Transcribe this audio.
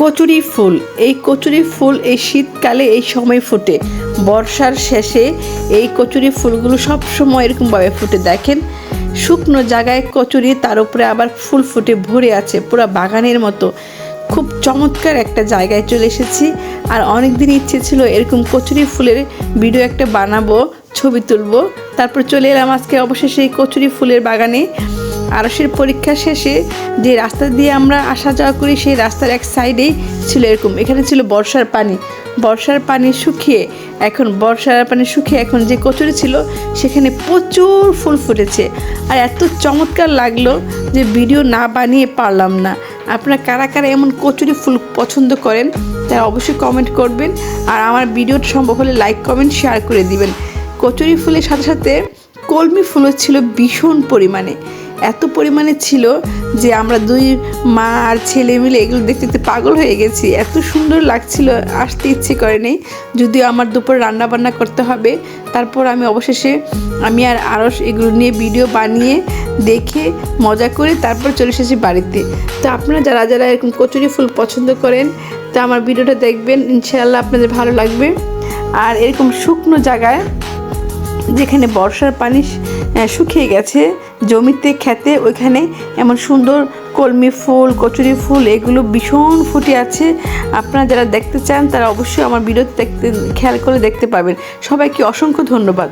কচুরি ফুল, এই কচুরি ফুল এই শীতকালে এই সময় ফোটে। বর্ষার শেষে এই কচুরি ফুলগুলো সব সময় এরকমভাবে ফুটে। দেখেন শুকনো জায়গায় কচুরি, তার উপরে আবার ফুল ফুটে ভরে আছে পুরো বাগানের মতো। খুব চমৎকার একটা জায়গায় চলে এসেছি। আর অনেক দিন ইচ্ছে ছিল এরকম কচুরি ফুলের ভিডিও একটা বানাবো, ছবি তুলবো। তারপর চলে এলাম আজকে অবশেষে এই কচুরি ফুলের বাগানে। আরশের পরীক্ষা শেষে যে রাস্তা দিয়ে আমরা আসা যাওয়া করি সেই রাস্তার এক সাইডেই ছিল এরকম, এখানে ছিল বর্ষার পানি শুকিয়ে এখন যে কচুরি ছিল সেখানে প্রচুর ফুল ফুটেছে। আর এত চমৎকার লাগলো যে ভিডিও না বানিয়ে পারলাম না। আপনারা কারা কারা এমন কচুরি ফুল পছন্দ করেন তারা অবশ্যই কমেন্ট করবেন, আর আমার ভিডিওটা সম্ভব হলে লাইক কমেন্ট শেয়ার করে দিবেন। কচুরি ফুলের সাথে সাথে কলমি ফুলও ছিল ভীষণ পরিমাণে, এত পরিমাণে ছিল যে আমরা দুই মা আর ছেলে মিলে এগুলো দেখতে দেখতে পাগল হয়ে গেছি। এত সুন্দর লাগছিল, আসতে ইচ্ছে করেনি। যদিও আমার দুপুরে রান্না বান্না করতে হবে, তারপর আমি অবশেষে আমি আর আরশ এগুলো নিয়ে ভিডিও বানিয়ে দেখে মজা করে তারপর চলে এসেছি বাড়িতে। তো আপনারা যারা যারা এরকম কচুরি ফুল পছন্দ করেন তো আমার ভিডিওটা দেখবেন, ইনশাআল্লাহ আপনাদের ভালো লাগবে। আর এরকম শুকনো জায়গায় যেখানে বর্ষার পানি শুকিয়ে গেছে জমিতে খেতে, ওইখানে এমন সুন্দর কলমি ফুল, কচুরি ফুল এগুলো ভীষণ ফুটে আছে। আপনারা যারা দেখতে চান তারা অবশ্যই আমার ভিডিও দেখতে খেয়াল করে দেখতে পাবেন। সবাইকে অসংখ্য ধন্যবাদ।